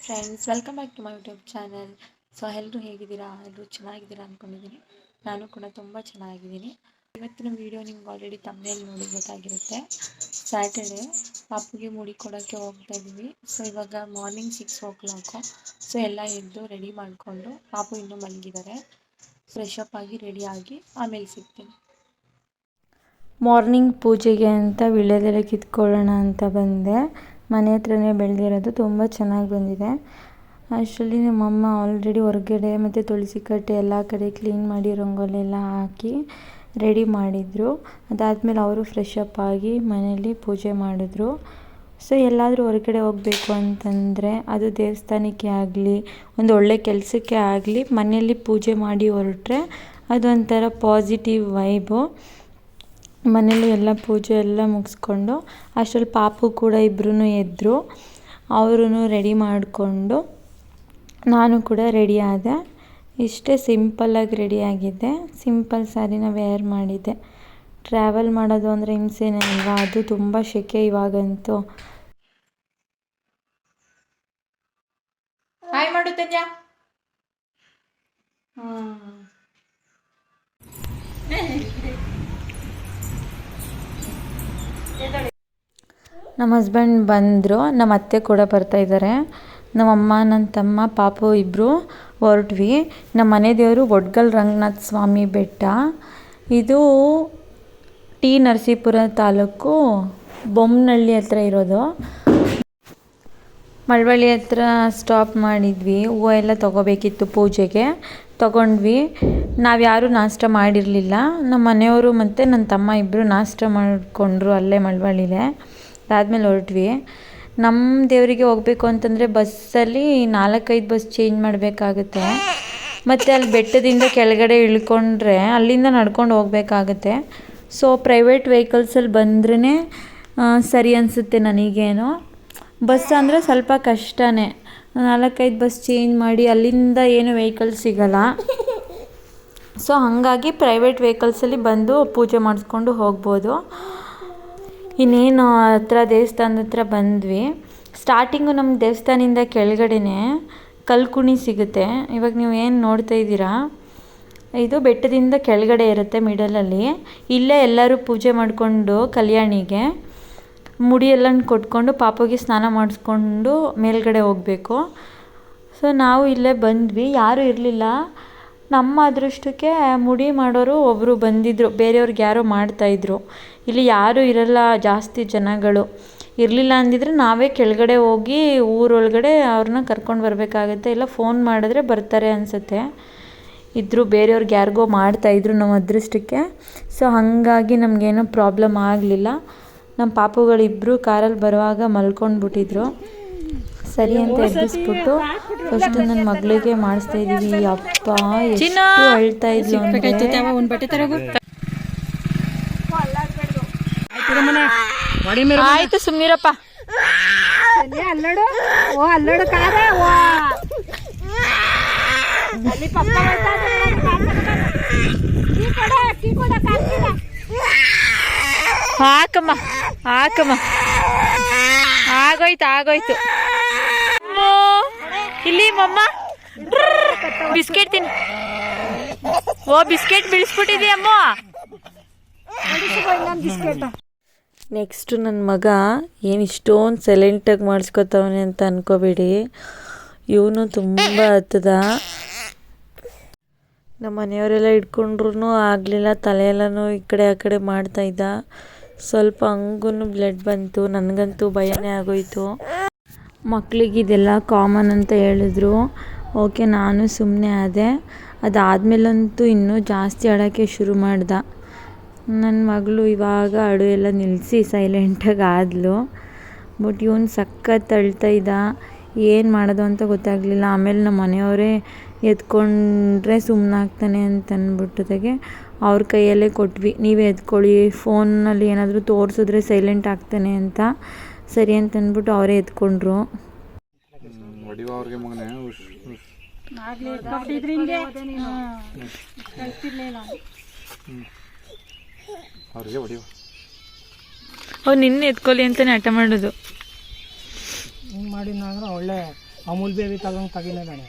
Friends, welcome back to my YouTube channel. So ಎಲ್ಲರೂ ಹೇಗಿದ್ದೀರಾ? ಎಲ್ಲರೂ ಚೆನ್ನಾಗಿದ್ದೀರಾ ಅಂದ್ಕೊಂಡಿದ್ದೀನಿ. ನಾನು ಕೂಡ ತುಂಬ ಚೆನ್ನಾಗಿದ್ದೀನಿ. ಇವತ್ತಿನ ವಿಡಿಯೋ ನಿಮ್ಗೆ ಆಲ್ರೆಡಿ ತಮ್ಮನೇಲಿ ನೋಡಿ ಗೊತ್ತಾಗಿರುತ್ತೆ. ಸ್ಯಾಟರ್ಡೆ ಪಾಪುಗೆ ಮುಡಿ ಕೊಡೋಕ್ಕೆ ಹೋಗ್ತಾ ಇದ್ದೀವಿ. ಸೊ ಇವಾಗ ಮಾರ್ನಿಂಗ್ 6 o'clock. ಸೊ ಎಲ್ಲ ಎದ್ದು ರೆಡಿ ಮಾಡಿಕೊಂಡು, ಪಾಪು ಇನ್ನೂ ಮಲಗಿದ್ದಾರೆ. ಫ್ರೆಶ್ ಅಪ್ ಆಗಿ ರೆಡಿಯಾಗಿ ಆಮೇಲೆ ಸಿಗ್ತೀನಿ. ಮಾರ್ನಿಂಗ್ ಪೂಜೆಗೆ ಅಂತ ವೀಳ್ಯದೆಲೆ ಕಿತ್ಕೊಳ್ಳೋಣ ಅಂತ ಬಂದೆ. ಮನೆ ಹತ್ರನೇ ಬೆಳೆದಿರೋದು, ತುಂಬ ಚೆನ್ನಾಗಿ ಬಂದಿದೆ. ಅಷ್ಟರಲ್ಲಿ ನಮ್ಮಮ್ಮ ಆಲ್ರೆಡಿ ಹೊರಗಡೆ ಮತ್ತು ತುಳಸಿ ಕಟ್ಟೆ ಎಲ್ಲ ಕಡೆ ಕ್ಲೀನ್ ಮಾಡಿ ರಂಗೋಲಿ ಎಲ್ಲ ಹಾಕಿ ರೆಡಿ ಮಾಡಿದರು. ಅದಾದಮೇಲೆ ಅವರು ಫ್ರೆಶ್ ಅಪ್ ಆಗಿ ಮನೆಯಲ್ಲಿ ಪೂಜೆ ಮಾಡಿದ್ರು. ಸೊ ಎಲ್ಲಾದರೂ ಹೊರಗಡೆ ಹೋಗಬೇಕು ಅಂತಂದರೆ, ಅದು ದೇವಸ್ಥಾನಕ್ಕೆ ಆಗಲಿ ಒಂದು ಒಳ್ಳೆ ಕೆಲಸಕ್ಕೆ ಆಗಲಿ, ಮನೆಯಲ್ಲಿ ಪೂಜೆ ಮಾಡಿ ಹೊರಟ್ರೆ ಅದೊಂಥರ ಪಾಸಿಟಿವ್ ವೈಬು. ಮನೇಲಿ ಎಲ್ಲ ಪೂಜೆ ಎಲ್ಲ ಮುಗಿಸ್ಕೊಂಡು ಅಷ್ಟರಲ್ಲಿ ಪಾಪು ಕೂಡ ಇಬ್ಬರೂ ಎದ್ದರು. ಅವರೂ ರೆಡಿ ಮಾಡಿಕೊಂಡು ನಾನು ಕೂಡ ರೆಡಿ ಆದೆ. ಇಷ್ಟೇ ಸಿಂಪಲ್ಲಾಗಿ ರೆಡಿಯಾಗಿದ್ದೆ. ಸಿಂಪಲ್ ಸ್ಯಾರಿನ ವೇರ್ ಮಾಡಿದ್ದೆ. ಟ್ರಾವೆಲ್ ಮಾಡೋದು ಅಂದರೆ ಹಿಂಸೆನೇ ಅಲ್ವಾ, ಅದು ತುಂಬ ಸೆಕೆ ಇವಾಗಂತೂ. ಹಾಯ್ ಮಾಡು ತನ್ಯ. ನಮ್ಮ ಹಸ್ಬೆಂಡ್ ಬಂದರು, ನಮ್ಮ ಅತ್ತೆ ಕೂಡ ಬರ್ತಾಯಿದ್ದಾರೆ. ನಮ್ಮಮ್ಮ, ನನ್ನ ತಮ್ಮ, ಪಾಪು ಇಬ್ಬರು ಹೊರಟ್ವಿ. ನಮ್ಮ ಮನೆ ದೇವರು ಒಡ್ಗಲ್ ರಂಗನಾಥ ಸ್ವಾಮಿ ಬೆಟ್ಟ. ಇದು ಟಿ ನರಸೀಪುರ ತಾಲೂಕು ಬೊಮ್ಮನಹಳ್ಳಿ ಹತ್ರ ಇರೋದು. ಮಳವಳ್ಳಿ ಹತ್ರ ಸ್ಟಾಪ್ ಮಾಡಿದ್ವಿ. ಹೂವು ಎಲ್ಲ ತೊಗೋಬೇಕಿತ್ತು ಪೂಜೆಗೆ, ತೊಗೊಂಡ್ವಿ. ನಾವು ಯಾರೂ ನಾಷ್ಟ ಮಾಡಿರಲಿಲ್ಲ. ನಮ್ಮ ಮನೆಯವರು ಮತ್ತು ನನ್ನ ತಮ್ಮ ಇಬ್ಬರು ನಾಷ್ಟ ಮಾಡಿಕೊಂಡ್ರು ಅಲ್ಲೇ ಮಳವಳ್ಳಿಲೇ. ಅದಾದಮೇಲೆ ಹೊರಟ್ವಿ. ನಮ್ಮ ದೇವರಿಗೆ ಹೋಗಬೇಕು ಅಂತಂದರೆ ಬಸ್ಸಲ್ಲಿ 4-5 ಬಸ್ ಚೇಂಜ್ ಮಾಡಬೇಕಾಗುತ್ತೆ. ಮತ್ತು ಅಲ್ಲಿ ಬೆಟ್ಟದಿಂದ ಕೆಳಗಡೆ ಇಳ್ಕೊಂಡ್ರೆ ಅಲ್ಲಿಂದ ನಡ್ಕೊಂಡು ಹೋಗಬೇಕಾಗತ್ತೆ. ಸೊ ಪ್ರೈವೇಟ್ ವೆಹಿಕಲ್ಸಲ್ಲಿ ಬಂದ್ರೇ ಸರಿ ಅನಿಸುತ್ತೆ ನನಗೇನೋ. ಬಸ್ ಅಂದರೆ ಸ್ವಲ್ಪ ಕಷ್ಟನೇ. 4-5 ಬಸ್ ಚೇಂಜ್ ಮಾಡಿ ಅಲ್ಲಿಂದ ಏನು ವೆಹಿಕಲ್ ಸಿಗೋಲ್ಲ. ಸೊ ಹಾಗಾಗಿ ಪ್ರೈವೇಟ್ ವೆಹಿಕಲ್ಸಲ್ಲಿ ಬಂದು ಪೂಜೆ ಮಾಡಿಸ್ಕೊಂಡು ಹೋಗ್ಬೋದು. ಇನ್ನೇನು ಹತ್ರ ದೇವಸ್ಥಾನದ ಹತ್ರ ಬಂದ್ವಿ. ಸ್ಟಾರ್ಟಿಂಗು ನಮ್ಮ ದೇವಸ್ಥಾನದಿಂದ ಕೆಳಗಡೆನೇ ಕಲ್ಕುಣಿ ಸಿಗುತ್ತೆ. ಇವಾಗ ನೀವು ಏನು ನೋಡ್ತಾ ಇದ್ದೀರಾ, ಇದು ಬೆಟ್ಟದಿಂದ ಕೆಳಗಡೆ ಇರುತ್ತೆ ಮಿಡಲಲ್ಲಿ. ಇಲ್ಲೇ ಎಲ್ಲರೂ ಪೂಜೆ ಮಾಡಿಕೊಂಡು ಕಲ್ಯಾಣಿಗೆ ಮುಡಿಯೆಲ್ಲ ಕೊಟ್ಕೊಂಡು ಪಾಪುಗೆ ಸ್ನಾನ ಮಾಡಿಸ್ಕೊಂಡು ಮೇಲ್ಗಡೆ ಹೋಗಬೇಕು. ಸೊ ನಾವು ಇಲ್ಲೇ ಬಂದ್ವಿ. ಯಾರೂ ಇರಲಿಲ್ಲ. ನಮ್ಮ ಅದೃಷ್ಟಕ್ಕೆ ಮುಡಿ ಮಾಡೋರು ಒಬ್ಬರು ಬಂದಿದ್ದರು, ಬೇರೆಯವ್ರಿಗೆ ಯಾರೋ ಮಾಡ್ತಾಯಿದ್ರು. ಇಲ್ಲಿ ಯಾರೂ ಇರಲ್ಲ, ಜಾಸ್ತಿ ಜನಗಳು ಇರಲಿಲ್ಲ ಅಂದಿದ್ರೆ ನಾವೇ ಕೆಳಗಡೆ ಹೋಗಿ ಊರೊಳಗಡೆ ಅವ್ರನ್ನ ಕರ್ಕೊಂಡು ಬರಬೇಕಾಗತ್ತೆ. ಇಲ್ಲ ಫೋನ್ ಮಾಡಿದ್ರೆ ಬರ್ತಾರೆ ಅನಿಸುತ್ತೆ. ಇದ್ದರು, ಬೇರೆಯವ್ರಿಗೆ ಯಾರಿಗೋ ಮಾಡ್ತಾಯಿದ್ರು ನಮ್ಮ ಅದೃಷ್ಟಕ್ಕೆ. ಸೊ ಹಾಗಾಗಿ ನಮಗೇನೋ ಪ್ರಾಬ್ಲಮ್ ಆಗಲಿಲ್ಲ. ನಮ್ಮ ಪಾಪುಗಳಿಬ್ಬರು ಕಾರಲ್ಲಿ ಬರುವಾಗ ಮಲ್ಕೊಂಡ್ಬಿಟ್ಟಿದ್ರು. ಸರಿ ಅಂತ ಎಬ್ಬಿಸ್ಬಿಟ್ಟು ಫಸ್ಟ್ ನನ್ನ ಮಗಳಿಗೆ ಮಾಡಿಸ್ತಾ ಇದ್ದೀವಿ. ಅಪ್ಪ ಎಷ್ಟು ಅಳ್ತಾ ಇದ್ಲು ಅಂದರೆ, ಆಯ್ತು ಸುಮ್ಮನಿರಪ್ಪ. ಹಾಕಮ್ಮ ಹಾಕಮ್ಮ, ಆಗೋಯ್ತು. ಇಲ್ಲಿ ಮಮ್ಮ ಬಿಸ್ಕೆಟ್ ತಿನ್ನಿ. ಓ ಬಿಸ್ಕೆಟ್ ಬೀಳಿಸ್ಬಿಟ್ಟಿದೀಯಮ್ಮ. ನೆಕ್ಸ್ಟು ನನ್ನ ಮಗ ಏನು ಇಷ್ಟೊಂದು ಸೈಲೆಂಟಾಗಿ ಮಾಡಿಸ್ಕೊತವನೆ ಅಂತ ಅಂದ್ಕೋಬೇಡಿ. ಇವನು ತುಂಬ ಹತ್ತದ. ನಮ್ಮ ಮನೆಯವರೆಲ್ಲ ಇಟ್ಕೊಂಡ್ರೂ ಆಗಲಿಲ್ಲ. ತಲೆಯೆಲ್ಲನೂ ಈ ಕಡೆ ಆ ಕಡೆ ಮಾಡ್ತಾಯಿದ್ದ. ಸ್ವಲ್ಪ ಹಂಗೂ ಬ್ಲಡ್ ಬಂತು. ನನಗಂತೂ ಭಯನೇ ಆಗೋಯಿತು. ಮಕ್ಕಳಿಗೆ ಇದೆಲ್ಲ ಕಾಮನ್ ಅಂತ ಹೇಳಿದ್ರು. ಓಕೆ, ನಾನು ಸುಮ್ಮನೆ ಆದೆ. ಅದಾದಮೇಲಂತೂ ಇನ್ನೂ ಜಾಸ್ತಿ ಅಳೋಕ್ಕೆ ಶುರು ಮಾಡ್ದ. ನನ್ನ ಮಗಳು ಇವಾಗ ಅಳು ಎಲ್ಲ ನಿಲ್ಲಿಸಿ ಸೈಲೆಂಟಾಗಿ ಆದಳು. ಬಟ್ ಇವನು ಸಖತ್ ಅಳ್ತಾ ಇದ್ದ. ಏನು ಮಾಡೋದು ಅಂತ ಗೊತ್ತಾಗಲಿಲ್ಲ. ಆಮೇಲೆ ನಮ್ಮ ಮನೆಯವರೇ ಎತ್ಕೊಂಡ್ರೆ ಸುಮ್ಮನಾಗ್ತಾನೆ ಅಂತ ಅಂದ್ಬಿಟ್ಟದಾಗೆ ಅವ್ರ ಕೈಯಲ್ಲೇ ಕೊಟ್ವಿ. ನೀವೇ ಎತ್ಕೊಳ್ಳಿ, ಫೋನಲ್ಲಿ ಏನಾದರೂ ತೋರಿಸಿದ್ರೆ ಸೈಲೆಂಟ್ ಆಗ್ತಾನೆ ಅಂತ. ಸರಿ ಅಂತ ಅಂದ್ಬಿಟ್ಟು ಅವರೇ ಎತ್ಕೊಂಡ್ರು. ಅವ್ರು ನಿನ್ನೆ ಎತ್ಕೊಳ್ಳಿ ಅಂತಾನೆ ಹಠ ಮಾಡೋದು. ಹಿಂಗೆ ಮಾಡಿದ್ರೆ ಒಳ್ಳೆ ಅಮೂಲ್ ಬೇಬಿ ತಗಿಲ್ಲ ನಾಳೆ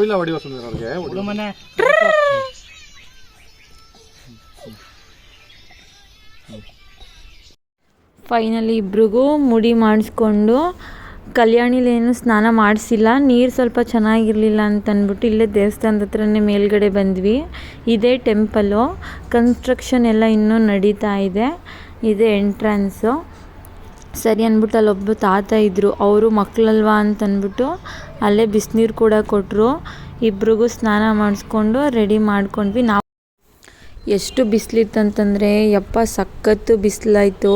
ಇಲ್ಲ ಹೊಡಿವ ಸುಂದರ ಅವ್ರಿಗೆ ಹುಡು ಮನೆ ಫೈನಲಿ ಇಬ್ರಿಗೂ ಮುಡಿ ಮಾಡಿಸ್ಕೊಂಡು ಕಲ್ಯಾಣಿಲೇನು ಸ್ನಾನ ಮಾಡಿಸಿಲ್ಲ, ನೀರು ಸ್ವಲ್ಪ ಚೆನ್ನಾಗಿರಲಿಲ್ಲ ಅಂತಂದ್ಬಿಟ್ಟು ಇಲ್ಲೇ ದೇವಸ್ಥಾನದ ಹತ್ರನೇ ಮೇಲ್ಗಡೆ ಬಂದ್ವಿ. ಇದೇ ಟೆಂಪಲ್ಲು, ಕನ್ಸ್ಟ್ರಕ್ಷನ್ ಎಲ್ಲ ಇನ್ನೂ ನಡೀತಾ ಇದೆ. ಇದೇ ಎಂಟ್ರೆನ್ಸು. ಸರಿ ಅಂದ್ಬಿಟ್ಟು ಅಲ್ಲೊಬ್ಬ ತಾತ ಇದ್ದರು, ಅವರು ಮಕ್ಕಳಲ್ವಾ ಅಂತಂದ್ಬಿಟ್ಟು ಅಲ್ಲೇ ಬಿಸಿನೀರು ಕೂಡ ಕೊಟ್ಟರು. ಇಬ್ರಿಗೂ ಸ್ನಾನ ಮಾಡಿಸ್ಕೊಂಡು ರೆಡಿ ಮಾಡ್ಕೊಂಡ್ವಿ. ನಾವು ಎಷ್ಟು ಬಿಸಿಲಿತ್ತಂತಂದರೆ ಯಪ್ಪ ಸಖತ್ತು ಬಿಸಿಲಾಯಿತು.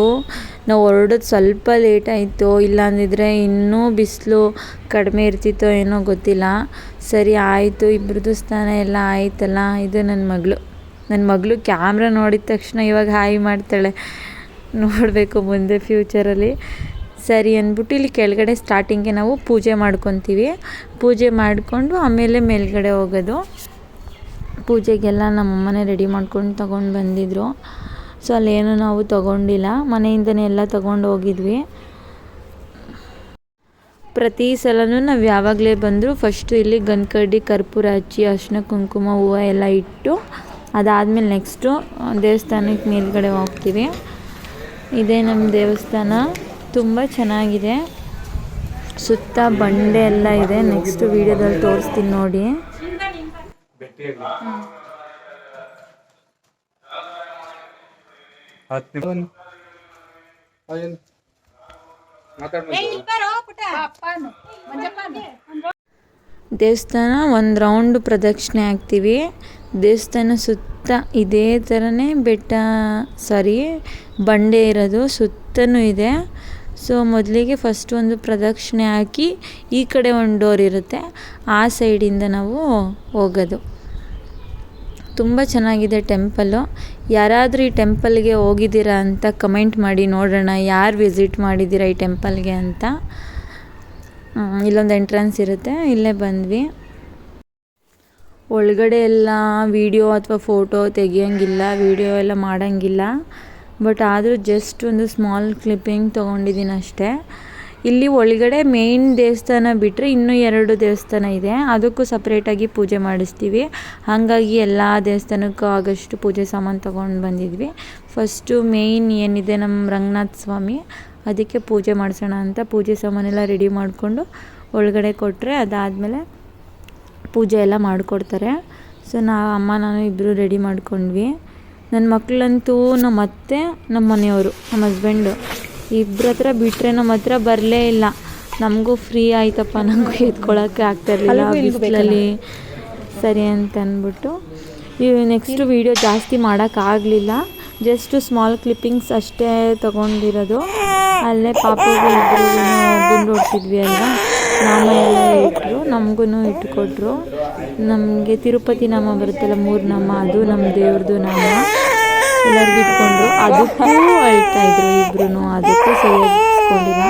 ನಾವು ಹೊರಡೋದು ಸ್ವಲ್ಪ ಲೇಟ್ ಆಯಿತು, ಇಲ್ಲಾಂದಿದ್ರೆ ಇನ್ನೂ ಬಿಸಿಲು ಕಡಿಮೆ ಇರ್ತಿತ್ತೋ ಏನೋ ಗೊತ್ತಿಲ್ಲ. ಸರಿ ಆಯಿತು, ಇಬ್ರದ್ದು ಸ್ನಾನ ಎಲ್ಲ ಆಯ್ತಲ್ಲ. ಇದು ನನ್ನ ಮಗಳು ಕ್ಯಾಮ್ರಾ ನೋಡಿದ ತಕ್ಷಣ ಇವಾಗ ಹಾಯ್ ಮಾಡ್ತಾಳೆ. ನೋಡಬೇಕು ಮುಂದೆ ಫ್ಯೂಚರಲ್ಲಿ. ಸರಿ ಅಂದ್ಬಿಟ್ಟು ಇಲ್ಲಿ ಕೆಳಗಡೆ ಸ್ಟಾರ್ಟಿಂಗ್ಗೆ ನಾವು ಪೂಜೆ ಮಾಡ್ಕೊತೀವಿ. ಪೂಜೆ ಮಾಡಿಕೊಂಡು ಆಮೇಲೆ ಮೇಲ್ಗಡೆ ಹೋಗೋದು. ಪೂಜೆಗೆಲ್ಲ ನಮ್ಮಮ್ಮನೇ ರೆಡಿ ಮಾಡ್ಕೊಂಡು ತೊಗೊಂಡು ಬಂದಿದ್ರು. ಸೊ ಅಲ್ಲೇನು ನಾವು ತೊಗೊಂಡಿಲ್ಲ, ಮನೆಯಿಂದನೇ ಎಲ್ಲ ತೊಗೊಂಡು ಹೋಗಿದ್ವಿ. ಪ್ರತಿ ಸಲನೂ ನಾವು ಯಾವಾಗಲೇ ಬಂದರೂ ಫಸ್ಟು ಇಲ್ಲಿ ಗಂಧಕಡ್ಡಿ ಕರ್ಪೂರ ಹಚ್ಚಿ ಅರಿಶಿನ ಕುಂಕುಮ ಹೂವು ಎಲ್ಲ ಇಟ್ಟು ಅದಾದಮೇಲೆ ನೆಕ್ಸ್ಟು ದೇವಸ್ಥಾನಕ್ಕೆ ಮೇಲ್ಗಡೆ ಹೋಗ್ತೀವಿ. ಇದೇ ನಮ್ಮ ದೇವಸ್ಥಾನ, ತುಂಬ ಚೆನ್ನಾಗಿದೆ. ಸುತ್ತ ಬಂಡೆ ಎಲ್ಲ ಇದೆ. ನೆಕ್ಸ್ಟ್ ವೀಡಿಯೋದಲ್ಲಿ ತೋರಿಸ್ತೀನಿ ನೋಡಿ. ದೇವಸ್ಥಾನ ಒಂದು ರೌಂಡ್ ಪ್ರದಕ್ಷಿಣೆ ಹಾಕ್ತೀವಿ. ದೇವಸ್ಥಾನ ಸುತ್ತ ಇದೇ ಥರನೇ ಬಂಡೆ ಇರೋದು ಸುತ್ತನೂ ಇದೆ. ಸೊ ಮೊದಲಿಗೆ ಫಸ್ಟ್ ಒಂದು ಪ್ರದಕ್ಷಿಣೆ ಹಾಕಿ ಈ ಕಡೆ ಒಂದು ಡೋರ್ ಇರುತ್ತೆ, ಆ ಸೈಡಿಂದ ನಾವು ಹೋಗೋದು. ತುಂಬ ಚೆನ್ನಾಗಿದೆ ಟೆಂಪಲ್ಲು. ಯಾರಾದರೂ ಈ ಟೆಂಪಲ್ಗೆ ಹೋಗಿದ್ದೀರಾ ಅಂತ ಕಮೆಂಟ್ ಮಾಡಿ ನೋಡೋಣ, ಯಾರು ವಿಸಿಟ್ ಮಾಡಿದ್ದೀರಾ ಈ ಟೆಂಪಲ್ಗೆ ಅಂತ. ಇಲ್ಲೊಂದು ಎಂಟ್ರೆನ್ಸ್ ಇರುತ್ತೆ, ಇಲ್ಲೇ ಬಂದ್ವಿ. ಒಳಗಡೆ ಎಲ್ಲ ವೀಡಿಯೋ ಅಥವಾ ಫೋಟೋ ತೆಗಿಯೋಂಗಿಲ್ಲ, ವೀಡಿಯೋ ಎಲ್ಲ ಮಾಡೋಂಗಿಲ್ಲ. ಬಟ್ ಆದರೂ ಜಸ್ಟ್ ಒಂದು ಸ್ಮಾಲ್ ಕ್ಲಿಪ್ಪಿಂಗ್ ತೊಗೊಂಡಿದ್ದೀನಿ ಅಷ್ಟೇ. ಇಲ್ಲಿ ಒಳಗಡೆ ಮೇಯ್ನ್ ದೇವಸ್ಥಾನ ಬಿಟ್ಟರೆ ಇನ್ನೂ 2 ದೇವಸ್ಥಾನ ಇದೆ, ಅದಕ್ಕೂ ಸಪ್ರೇಟಾಗಿ ಪೂಜೆ ಮಾಡಿಸ್ತೀವಿ. ಹಾಗಾಗಿ ಎಲ್ಲ ದೇವಸ್ಥಾನಕ್ಕೂ ಆಗಷ್ಟು ಪೂಜೆ ಸಾಮಾನು ತೊಗೊಂಡು ಬಂದಿದ್ವಿ. ಫಸ್ಟು ಮೇಯ್ನ್ ಏನಿದೆ ನಮ್ಮ ರಂಗನಾಥ ಸ್ವಾಮಿ, ಅದಕ್ಕೆ ಪೂಜೆ ಮಾಡಿಸೋಣ ಅಂತ ಪೂಜೆ ಸಾಮಾನೆಲ್ಲ ರೆಡಿ ಮಾಡಿಕೊಂಡು ಒಳಗಡೆ ಕೊಟ್ಟರೆ ಅದಾದಮೇಲೆ ಪೂಜೆ ಎಲ್ಲ ಮಾಡಿಕೊಡ್ತಾರೆ. ಸೊ ಅಮ್ಮ ನಾನು ಇಬ್ಬರು ರೆಡಿ ಮಾಡ್ಕೊಂಡ್ವಿ. ನನ್ನ ಮಕ್ಕಳಂತೂ ನಮ್ಮ ಅತ್ತೆ, ನಮ್ಮ ಮನೆಯವರು, ನಮ್ಮ ಹಸ್ಬೆಂಡು ಇಬ್ಬರ ಹತ್ರ ಬಿಟ್ಟರೆ ನಮ್ಮ ಹತ್ರ ಬರಲೇ ಇಲ್ಲ. ನಮಗೂ ಫ್ರೀ ಆಯ್ತಪ್ಪ, ನನಗೂ ಎತ್ಕೊಳ್ಳೋಕ್ಕೆ ಆಗ್ತಾಯಿರಲಿಲ್ಲ ಬಿಸಿಲಲ್ಲಿ. ಸರಿ ಅಂತ ಅಂದ್ಬಿಟ್ಟು ನೆಕ್ಸ್ಟು ವೀಡಿಯೋ ಜಾಸ್ತಿ ಮಾಡೋಕ್ಕಾಗಲಿಲ್ಲ, ಜಸ್ಟ್ ಸ್ಮಾಲ್ ಕ್ಲಿಪ್ಪಿಂಗ್ಸ್ ಅಷ್ಟೇ ತೊಗೊಂಡಿರೋದು. ಅಲ್ಲೇ ಪಾಪುಗೆ ಗುಂಡು ಹೊಡ್ತಿದ್ವಿ ಅಲ್ವಾ, ನಾಮ ಎಲ್ಲ ಇಟ್ಟರು, ನಮಗೂ ಇಟ್ಕೊಟ್ರು. ನಮಗೆ ತಿರುಪತಿ ನಾಮ ಬರುತ್ತಲ್ಲ, 3 ನಾಮ, ಅದು ನಮ್ಮ ದೇವ್ರದ್ದು ನಾಮ ಎಲ್ಲರಿಗೂ ಇಟ್ಕೊಂಡ್ರು. ಅದಕ್ಕೂ ಅಳ್ತಾಯಿದ್ರು ಇಬ್ಬರೂ, ಅದಕ್ಕೂ ಸರಿಯಾಗಿಸ್ಕೊಂಡಿಲ್ಲ.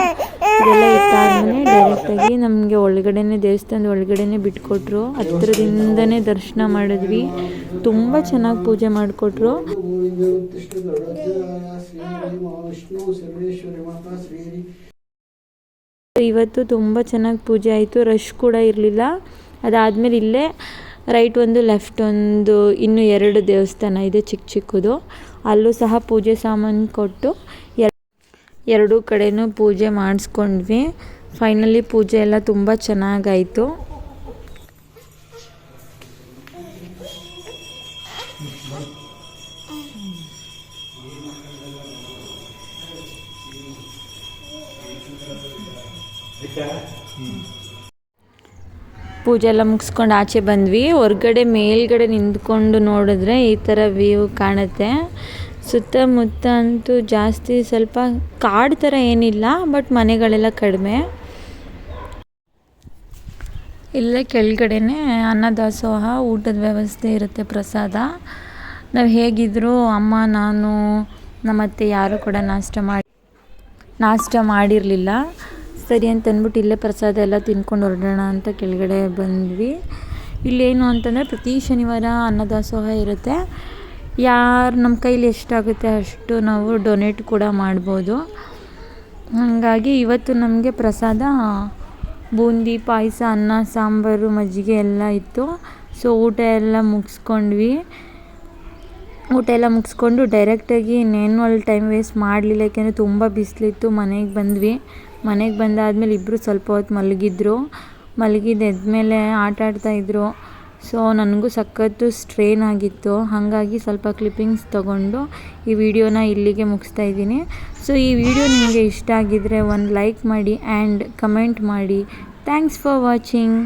ಇದೆಲ್ಲ ಇಟ್ಟಾದ್ಮೇಲೆ ಡೈರೆಕ್ಟಾಗಿ ನಮಗೆ ಒಳಗಡೆನೇ ದೇವಸ್ಥಾನದ ಒಳಗಡೆನೇ ಬಿಟ್ಕೊಟ್ರು. ಹತ್ರದಿಂದನೇ ದರ್ಶನ ಮಾಡಿದ್ವಿ. ತುಂಬ ಚೆನ್ನಾಗಿ ಪೂಜೆ ಮಾಡಿಕೊಟ್ರು. ಇವತ್ತು ತುಂಬ ಚೆನ್ನಾಗಿ ಪೂಜೆ ಆಯಿತು, ರಶ್ ಕೂಡ ಇರಲಿಲ್ಲ. ಅದಾದಮೇಲೆ ಇಲ್ಲೇ ರೈಟ್ ಒಂದು ಲೆಫ್ಟ್ ಒಂದು ಇನ್ನೂ 2 ದೇವಸ್ಥಾನ ಇದೆ ಚಿಕ್ಕದು, ಅಲ್ಲೂ ಸಹ ಪೂಜೆ ಸಾಮಾನು ಕೊಟ್ಟು 2 ಕಡೆನೂ ಪೂಜೆ ಮಾಡಿಸ್ಕೊಂಡ್ವಿ. ಫೈನಲಿ ಪೂಜೆ ಎಲ್ಲ ತುಂಬ ಚೆನ್ನಾಗಾಯಿತು. ಪೂಜೆ ಎಲ್ಲ ಮುಗಿಸ್ಕೊಂಡು ಆಚೆ ಬಂದ್ವಿ. ಹೊರ್ಗಡೆ ಮೇಲ್ಗಡೆ ನಿಂತ್ಕೊಂಡು ನೋಡಿದ್ರೆ ಈ ಥರ ವ್ಯೂ ಕಾಣುತ್ತೆ. ಸುತ್ತಮುತ್ತ ಅಂತೂ ಜಾಸ್ತಿ ಸ್ವಲ್ಪ ಕಾಡು ಥರ ಏನಿಲ್ಲ, ಬಟ್ ಮನೆಗಳೆಲ್ಲ ಕಡಿಮೆ. ಇಲ್ಲೇ ಕೆಳಗಡೆನೆ ಅನ್ನದಾಸೋಹ ಊಟದ ವ್ಯವಸ್ಥೆ ಇರುತ್ತೆ, ಪ್ರಸಾದ. ನಾವು ಹೇಗಿದ್ದರೂ ಅಮ್ಮ, ನಾನು, ನಮ್ಮತ್ತೆ ಯಾರೂ ಕೂಡ ನಾಷ್ಟ ಮಾಡಿರಲಿಲ್ಲ. ಸರಿ ಅಂತ ಅಂದ್ಬಿಟ್ಟು ಇಲ್ಲೇ ಪ್ರಸಾದ ಎಲ್ಲ ತಿನ್ಕೊಂಡು ಹೊರಡೋಣ ಅಂತ ಕೆಳಗಡೆ ಬಂದ್ವಿ. ಇಲ್ಲೇನು ಅಂತಂದರೆ ಪ್ರತಿ ಶನಿವಾರ ಅನ್ನದಾಸೋಹ ಇರುತ್ತೆ. ಯಾರು ನಮ್ಮ ಕೈಲಿ ಎಷ್ಟಾಗುತ್ತೆ ಅಷ್ಟು ನಾವು ಡೊನೇಟ್ ಕೂಡ ಮಾಡ್ಬೋದು. ಹಾಗಾಗಿ ಇವತ್ತು ನಮಗೆ ಪ್ರಸಾದ ಬೂಂದಿ ಪಾಯಸ ಅನ್ನ ಸಾಂಬಾರು ಮಜ್ಜಿಗೆ ಎಲ್ಲ ಇತ್ತು. ಸೊ ಊಟ ಎಲ್ಲ ಮುಗಿಸ್ಕೊಂಡು ಡೈರೆಕ್ಟಾಗಿ ಇನ್ನೇನು ಅಲ್ಲಿ ಟೈಮ್ ವೇಸ್ಟ್ ಮಾಡಲಿಲ್ಲ, ಯಾಕೆಂದರೆ ತುಂಬ ಬಿಸಿಲಿತ್ತು. ಮನೆಗೆ ಬಂದಾದಮೇಲೆ ಇಬ್ಬರು ಸ್ವಲ್ಪ ಹೊತ್ತು ಮಲಗಿದ್ದೆದ್ಮೇಲೆ ಆಟ ಆಡ್ತಾಯಿದ್ರು. ಸೊ ನನಗೂ ಸಖತ್ತು ಸ್ಟ್ರೇನ್ ಆಗಿತ್ತು, ಹಾಗಾಗಿ ಸ್ವಲ್ಪ ಕ್ಲಿಪ್ಪಿಂಗ್ಸ್ ತೊಗೊಂಡು ಈ ವಿಡಿಯೋನ ಇಲ್ಲಿಗೆ ಮುಗಿಸ್ತಾ ಇದ್ದೀನಿ. ಸೊ ಈ ವಿಡಿಯೋ ನಿಮಗೆ ಇಷ್ಟ ಆಗಿದ್ದರೆ ಒಂದು ಲೈಕ್ ಮಾಡಿ ಆ್ಯಂಡ್ ಕಮೆಂಟ್ ಮಾಡಿ. Thanks for watching.